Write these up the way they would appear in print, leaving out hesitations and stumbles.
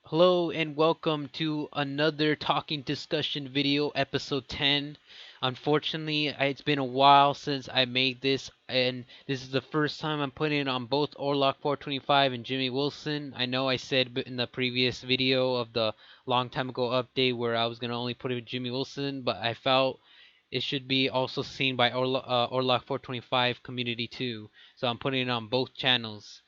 Hello and welcome to another talking discussion video, episode 10. Unfortunately, it's been a while since I made this, and this is the first time I'm putting it on both Orlock 425 and Jimmy Wilson. I know I said in the previous video of the long time ago update where I was going to only put it with Jimmy Wilson, but I felt it should be also seen by Orlock 425 community too. So I'm putting it on both channels.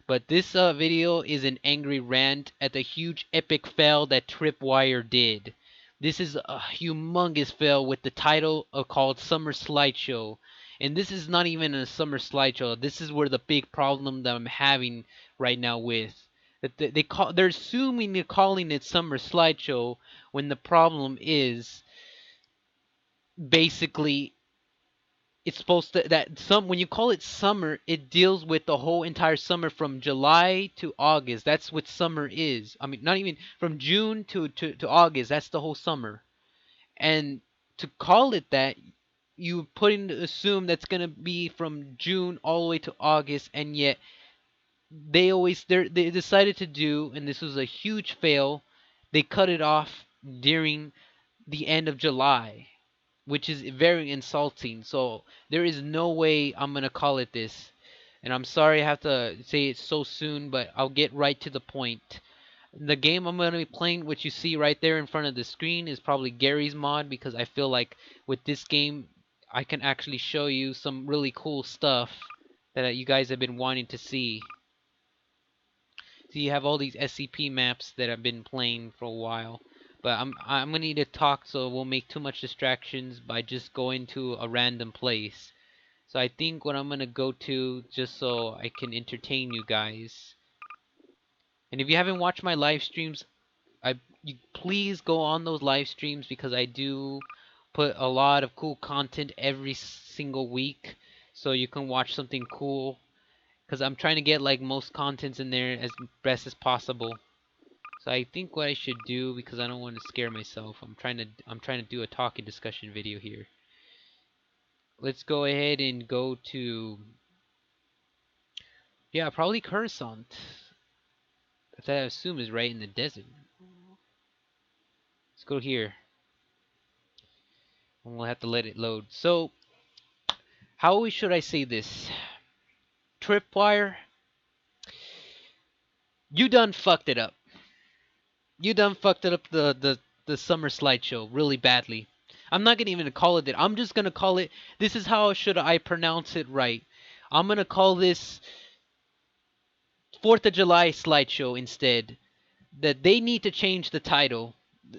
But this video is an angry rant at the huge epic fail that Tripwire did. This is a humongous fail with the title called Summer Slideshow. And this is not even a summer slideshow. This is where the big problem that I'm having right now with. That they're assuming they're calling it summer slideshow when the problem is basically it's supposed to that some when you call it summer, it deals with the whole entire summer from July to August. That's what summer is. I mean, not even from June to August. That's the whole summer. And to call it that, you put in assume that's gonna be from June all the way to August, and yet they decided to do, and this was a huge fail. They cut it off during the end of July, which is very insulting. So there is no way I'm gonna call it this. And I'm sorry I have to say it so soon, but I'll get right to the point. The game I'm gonna be playing, which you see right there in front of the screen, is probably Gary's mod because I feel like with this game I can actually show you some really cool stuff that you guys have been wanting to see. So you have all these SCP maps that I've been playing for a while. But I'm gonna need to talk, so it won't make too much distractions by just going to a random place. So I think what I'm gonna go to, just so I can entertain you guys. And if you haven't watched my live streams, you please go on those live streams because I do put a lot of cool content every single week, so you can watch something cool. Because I'm trying to get like most contents in there as best as possible. So I think what I should do, because I don't want to scare myself, I'm trying to do a talking discussion video here. Let's go ahead and go to, yeah, probably Coruscant. That I assume is right in the desert. Let's go here. And we'll have to let it load. So how should I say this? Tripwire, you done fucked it up. You done fucked it up the summer slideshow really badly. I'm not gonna even call it that. I'm just gonna call it. This is how should I pronounce it right. I'm gonna call this 4th of July slideshow instead. That they need to change the title.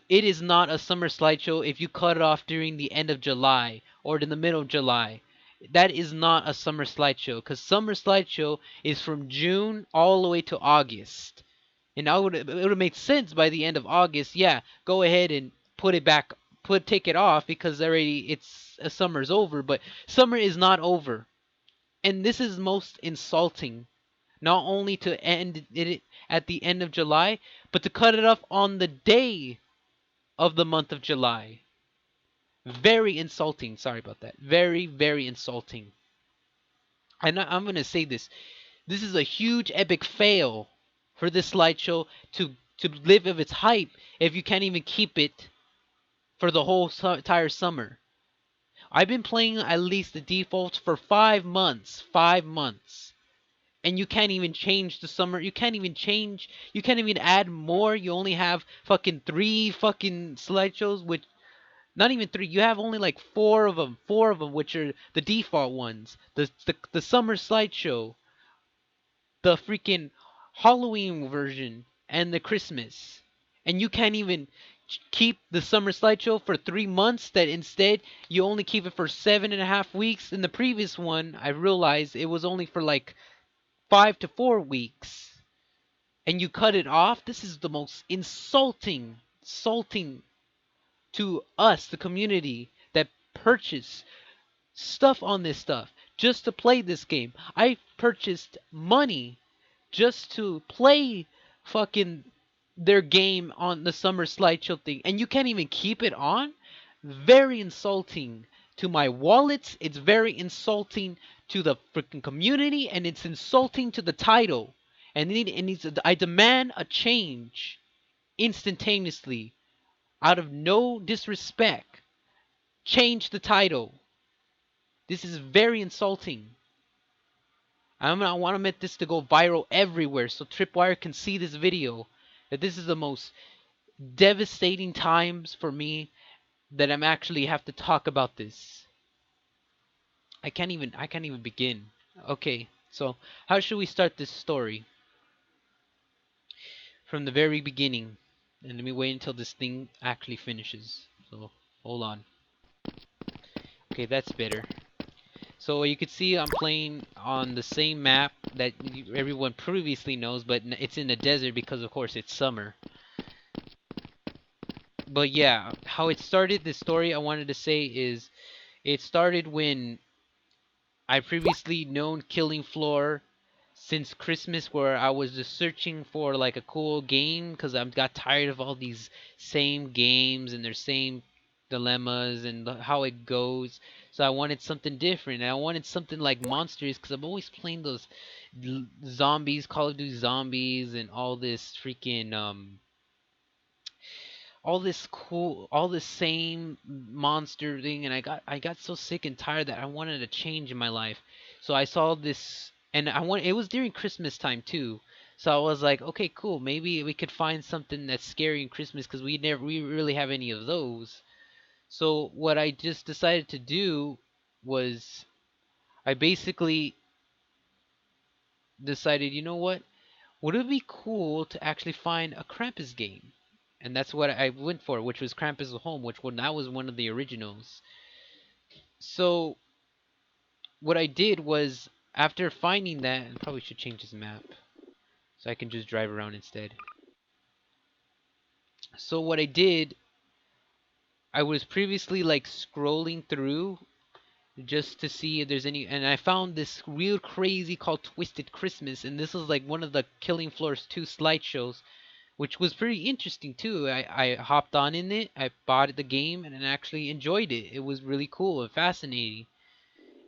It is not a summer slideshow if you cut it off during the end of July or in the middle of July. That is not a summer slideshow because summer slideshow is from June all the way to August. And it would make sense by the end of August. Yeah, go ahead and put it back, take it off because already summer's over. But summer is not over, and this is most insulting. Not only to end it at the end of July, but to cut it off on the day of the month of July. Very insulting. Sorry about that. Very, very insulting. And I'm gonna say this. This is a huge epic fail for this slideshow to live of its hype if you can't even keep it for the whole entire summer. I've been playing at least the defaults for 5 months. 5 months. And you can't even change the summer. You can't even add more. You only have fucking 3 fucking slideshows, which not even 3. You have only like 4 of them. 4 of them, which are the default ones. The summer slideshow, the freaking Halloween version, and the Christmas. And you can't even keep the summer slideshow for 3 months. That instead you only keep it for 7.5 weeks. In the previous one, I realized it was only for like 5 to 4 weeks. And you cut it off. This is the most insulting to us, the community that purchase stuff on this stuff just to play this game. I purchased money just to play fucking their game on the summer slideshow thing, and you can't even keep it on. Very insulting to my wallets. It's very insulting to the freaking community, and it's insulting to the title. And I demand a change. instantaneously, out of no disrespect, change the title. This is very insulting. I want this to go viral everywhere so Tripwire can see this video. That this is the most devastating times for me that I'm actually have to talk about this. I can't even begin. Okay, so how should we start this story? From the very beginning. And let me wait until this thing actually finishes. So hold on. Okay, that's better. So you can see I'm playing on the same map that everyone previously knows, but it's in the desert because of course it's summer. But yeah, how it started, this story I wanted to say is it started when I previously known Killing Floor since Christmas, where I was just searching for like a cool game because I got tired of all these same games and their same dilemmas and how it goes. So I wanted something different. And I wanted something like Monsters because I'm always playing those zombies, Call of Duty zombies, and all this freaking all this same monster thing, and I got so sick and tired that I wanted a change in my life. So I saw this, and it was during Christmas time too. So I was like, okay, cool, maybe we could find something that's scary in Christmas because we really have any of those. So what I just decided to do was I basically decided, you know what? Would it be cool to actually find a Krampus game? And that's what I went for, which was Krampus Home, that was one of the originals. So what I did was after finding that, and probably should change this map so I can just drive around instead. So what I did, I was previously like scrolling through just to see if there's any, and I found this real crazy called Twisted Christmas, and this was like one of the Killing Floors 2 slideshows, which was pretty interesting too. I hopped on in it, I bought the game, and I actually enjoyed it. It was really cool and fascinating.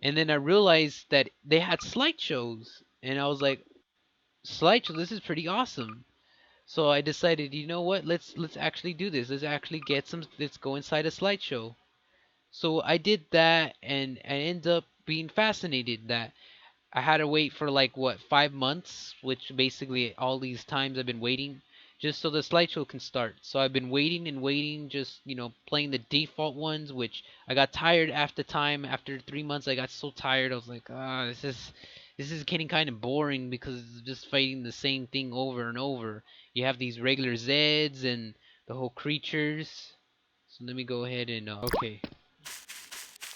And then I realized that they had slideshows, and I was like, slideshow, this is pretty awesome. So I decided, you know what? Let's actually do this. Let's go inside a slideshow. So I did that, and I ended up being fascinated that I had to wait for like what 5 months, which basically all these times I've been waiting just so the slideshow can start. So I've been waiting and waiting, just playing the default ones, which I got tired after time. After 3 months, I got so tired. I was like, this is getting kind of boring because it's just fighting the same thing over and over. You have these regular Zeds and the whole creatures. So let me go ahead and okay.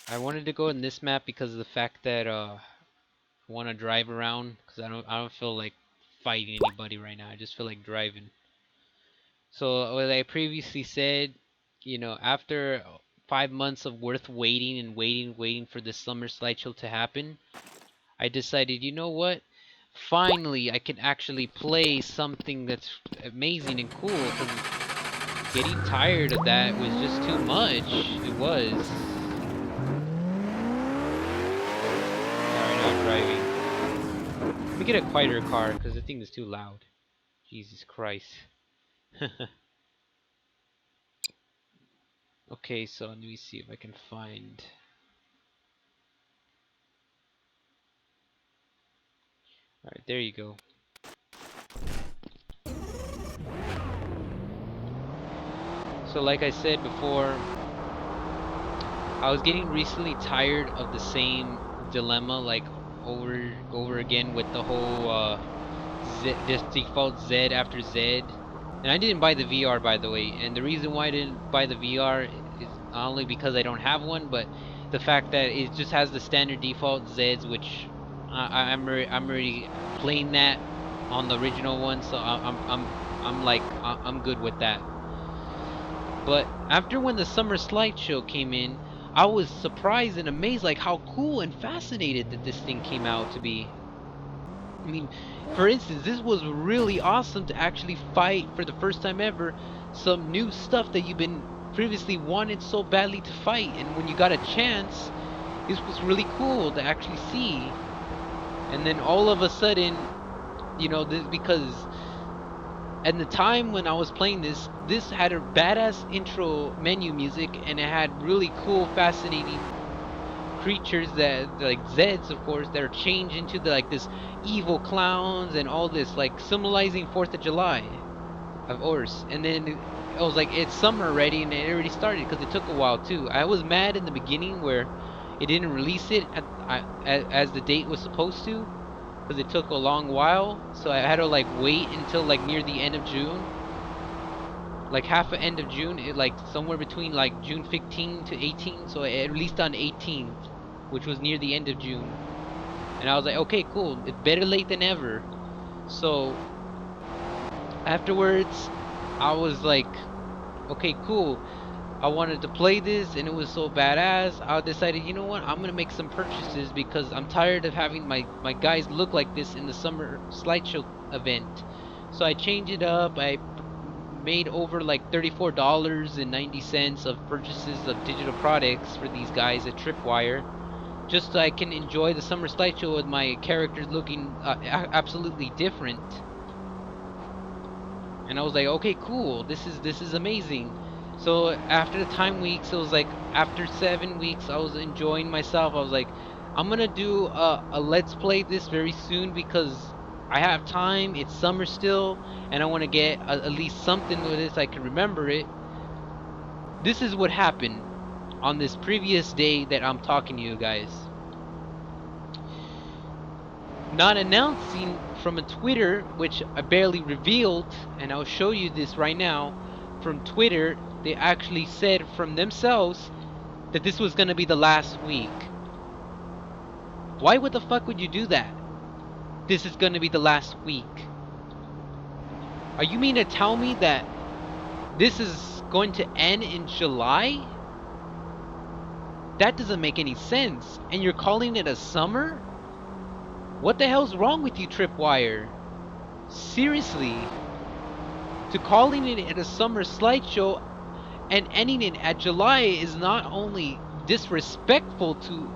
I wanted to go in this map because of the fact that want to drive around because I don't feel like fighting anybody right now. I just feel like driving. So what I previously said, after 5 months of worth waiting and waiting for the summer slideshow to happen, I decided, you know what? Finally, I can actually play something that's amazing and cool. Because getting tired of that was just too much. It was. Alright, now I'm driving. Let me get a quieter car because the thing is too loud. Jesus Christ. Okay, so let me see if I can find. Alright, there you go. So like I said before, I was getting recently tired of the same dilemma like over again with the whole this default Z after Z. And I didn't buy the VR, by the way, and the reason why I didn't buy the VR is not only because I don't have one, but the fact that it just has the standard default Zs, which I'm already playing that on the original one, so I'm good with that. But after when the summer slideshow came in, I was surprised and amazed like how cool and fascinated that this thing came out to be. I mean, for instance, this was really awesome to actually fight for the first time ever some new stuff that you've been previously wanted so badly to fight, and when you got a chance, this was really cool to actually see. And then all of a sudden, this because At the time when I was playing this had a badass intro menu music, and it had really cool, fascinating creatures that like Zeds, of course, that are changed into the, like, this evil clowns and all this, like symbolizing 4th of July, of course. And then I was like, it's summer already, and it already started because it took a while too. I was mad in the beginning where it didn't release it as the date was supposed to, because it took a long while. So I had to like wait until like near the end of June, like half the end of June, like somewhere between like June 15 to 18. So it released on 18th, which was near the end of June. And I was like, okay, cool. It's better late than ever. So afterwards, I was like, okay, cool. I wanted to play this, and it was so badass. I decided, you know what? I'm gonna make some purchases because I'm tired of having my guys look like this in the summer slideshow event. So I changed it up. I made over like $34.90 of purchases of digital products for these guys at Tripwire, just so I can enjoy the summer slideshow with my characters looking absolutely different. And I was like, okay, cool. This is amazing. So after the time weeks, it was like after 7 weeks, I was enjoying myself. I was like, I'm gonna do a let's play this very soon because I have time. It's summer still, and I want to get at least something with this. I can remember it. This is what happened on this previous day that I'm talking to you guys. Not announcing from a Twitter, which I barely revealed, and I'll show you this right now. From Twitter, they actually said from themselves that this was gonna be the last week. Why would the fuck would you do that? This is gonna be the last week. Are you mean to tell me that this is going to end in July? That doesn't make any sense. And you're calling it a summer? What the hell's wrong with you, Tripwire? Seriously. To calling it a summer slideshow and ending it at July is not only disrespectful to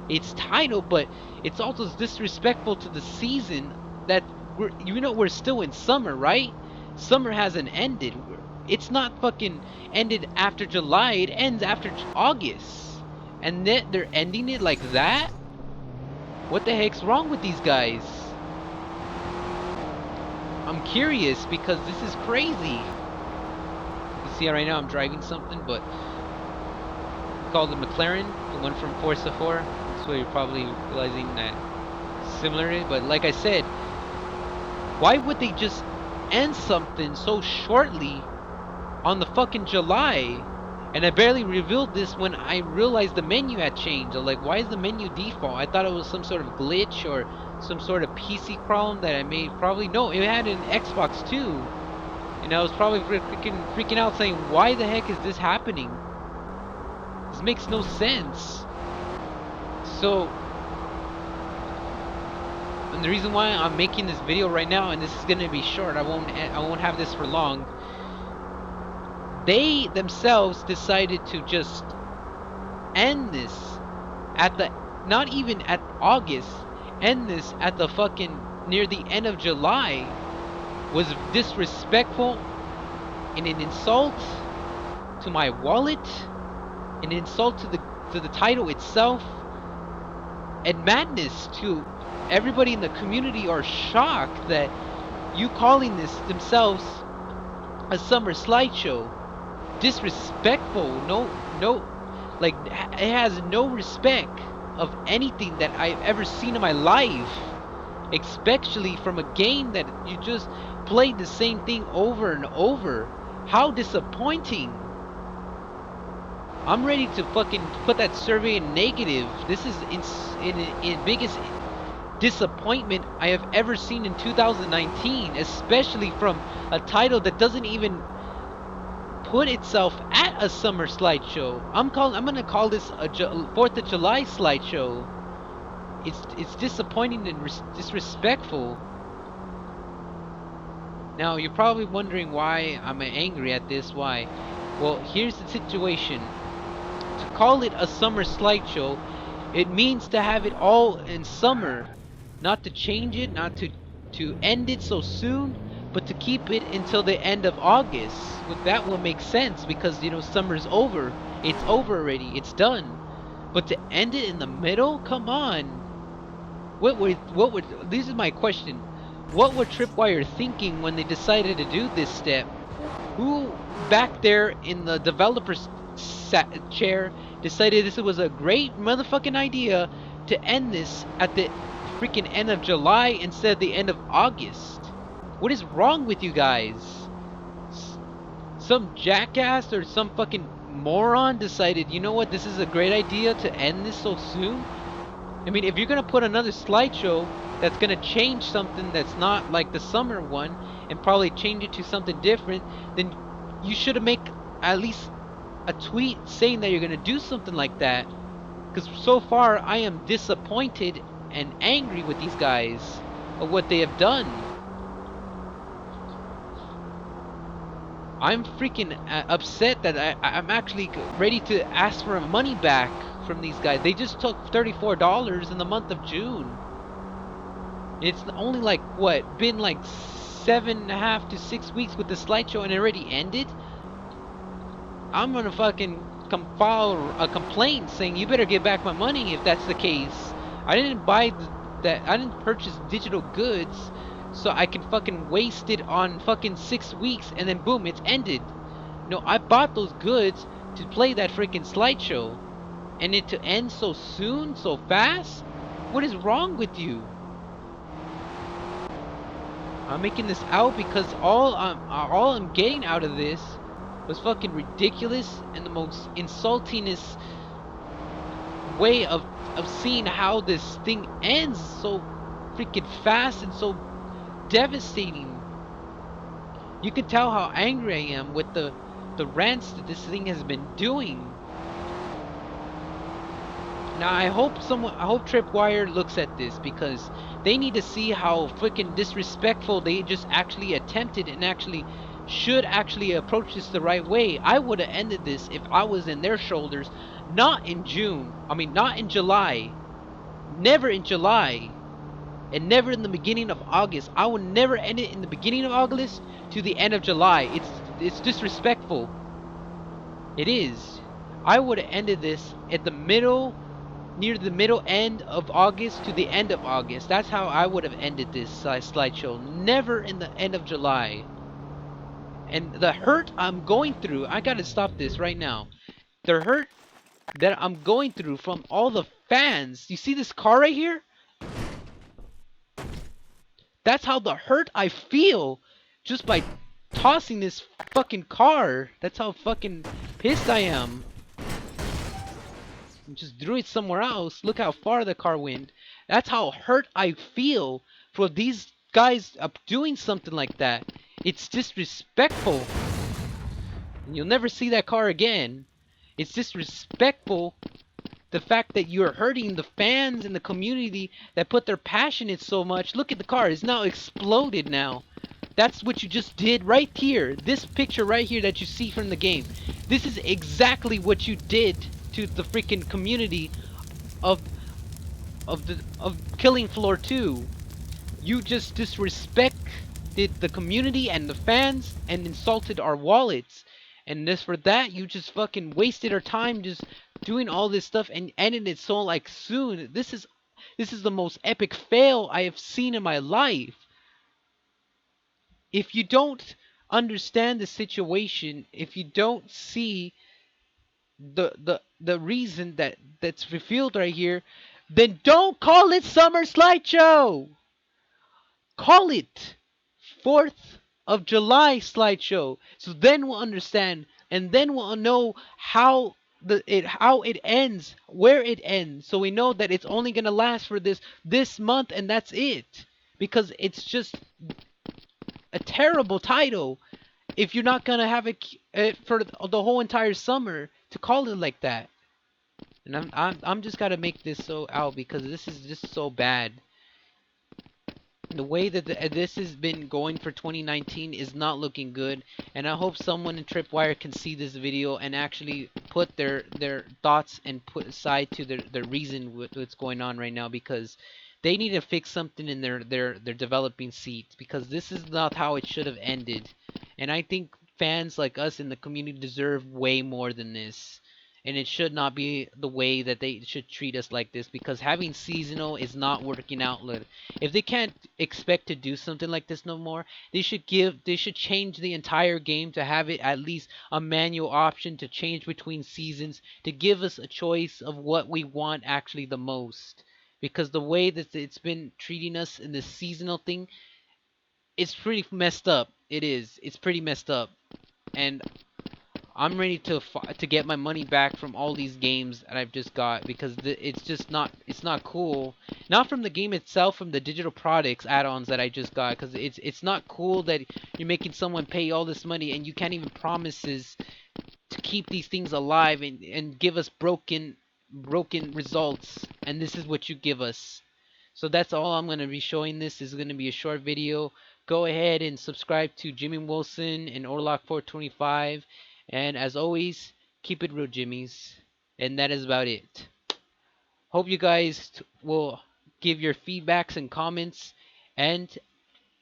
its title, but it's also disrespectful to the season that we're still in summer, right? Summer hasn't ended. It's not fucking ended after July. It ends after August. And then they're ending it like that? What the heck's wrong with these guys? I'm curious because this is crazy. You see right now I'm driving something, but it's called the McLaren, the one from Forza 4. So you're probably realizing that similar, but like I said, why would they just end something so shortly on the fucking July? And I barely revealed this when I realized the menu had changed. I'm like, why is the menu default? I thought it was some sort of glitch or some sort of PC problem that I made. Probably no, it had an Xbox too. And I was probably freaking out saying, why the heck is this happening? This makes no sense. So, and the reason why I'm making this video right now, and this is gonna be short, I won't have this for long. They themselves decided to just end this at the, not even at August, end this at the fucking near the end of July, was disrespectful and an insult to my wallet, an insult to the title itself, and madness to everybody in the community are shocked that you calling this themselves a summer slideshow. Disrespectful. No, like, it has no respect of anything that I've ever seen in my life, especially from a game that you just played the same thing over and over. How disappointing. I'm ready to fucking put that survey in negative. This is in biggest disappointment I have ever seen in 2019, especially from a title that doesn't even put itself at a summer slideshow. I'm gonna call this a 4th of July slideshow. It's disappointing and disrespectful. Now you're probably wondering why I'm angry at this. Why? Well, here's the situation. To call it a summer slideshow, it means to have it all in summer, not to change it, not to end it so soon, But to keep it until the end of August, that will make sense because summer's over. It's over already. It's done. But to end it in the middle? Come on. This is my question. What were Tripwire thinking when they decided to do this step? Who back there in the developer's chair decided this was a great motherfucking idea to end this at the freaking end of July instead of the end of August? What is wrong with you guys? Some jackass or some fucking moron decided, you know what, this is a great idea to end this so soon? I mean, if you're gonna put another slideshow that's gonna change something that's not like the summer one and probably change it to something different, then you should have made at least a tweet saying that you're gonna do something like that. Because so far, I am disappointed and angry with these guys of what they have done. I'm freaking upset that I'm actually ready to ask for money back from these guys. They just took $34 in the month of June. It's only like, what, been like 7.5 to 6 weeks with the slideshow and it already ended? I'm gonna fucking file a complaint saying you better get back my money if that's the case. I didn't buy I didn't purchase digital goods so I can fucking waste it on fucking 6 weeks and then boom, it's ended. No, I bought those goods to play that freaking slideshow. And it to end so soon, so fast? What is wrong with you? I'm making this out because all I'm getting out of this was fucking ridiculous and the most insultingest way of seeing how this thing ends so freaking fast and so devastating. You can tell how angry I am with the rants that this thing has been doing. Now I hope Tripwire looks at this because they need to see how freaking disrespectful they just actually attempted and actually should actually approach this the right way. I would have ended this if I was in their shoulders, not in June. I mean, not in July. Never in July. And never in the beginning of August. I would never end it in the beginning of August to the end of July. It's disrespectful. It is. I would have ended this at the middle, near the middle end of August to the end of August. That's how I would have ended this slideshow. Never in the end of July. And the hurt I'm going through, I gotta stop this right now. The hurt that I'm going through from all the fans. You see this car right here? That's how the hurt I feel just by tossing this fucking car. That's how fucking pissed I am. Just threw it somewhere else. Look how far the car went. That's how hurt I feel for these guys up doing something like that. It's disrespectful. And you'll never see that car again. It's disrespectful. The fact that you're hurting the fans and the community that put their passion in so much. Look at the car. It's now exploded now. That's what you just did right here. This picture right here that you see from the game. This is exactly what you did to the freaking community of Killing Floor 2. You just disrespected the community and the fans and insulted our wallets. And this for that, you just fucking wasted our time just doing all this stuff and ended it so like soon. This is the most epic fail I have seen in my life. If you don't understand the situation, if you don't see the reason that's revealed right here, then don't call it Summer Slideshow. Call it 4th of July Slideshow. So then we'll understand, and then we'll know how it ends, where it ends. So we know that it's only gonna last for this month, and that's it. Because it's just a terrible title if you're not gonna have it for the whole entire summer to call it like that. And I'm just gotta make this so out because this is just so bad. The way that this has been going for 2019 is not looking good, and I hope someone in Tripwire can see this video and actually put their thoughts and put aside to the reason what's going on right now, because They need to fix something in their developing seats, because this is not how it should have ended. And I think fans like us in the community deserve way more than this. And it should not be the way that they should treat us like this, because having seasonal is not working out. If they can't expect to do something like this no more, they should change the entire game to have it at least a manual option to change between seasons, to give us a choice of what we want actually the most. Because the way that it's been treating us in this seasonal thing, it's pretty messed up. It is. It's pretty messed up. And I'm ready to get my money back from all these games that I've just got, because it's just not, it's not cool. Not from the game itself, from the digital products add-ons that I just got, because it's not cool that you're making someone pay all this money and you can't even promises to keep these things alive, and give us broken results, and this is what you give us. So that's all I'm going to be showing. This is going to be a short video. Go ahead and subscribe to Jimmy Wilson and Orlock425. And as always, keep it real, Jimmys. And that is about it. Hope you guys will give your feedbacks and comments. And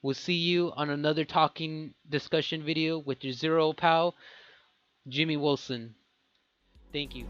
we'll see you on another talking discussion video with your Zero pal, Jimmy Wilson. Thank you.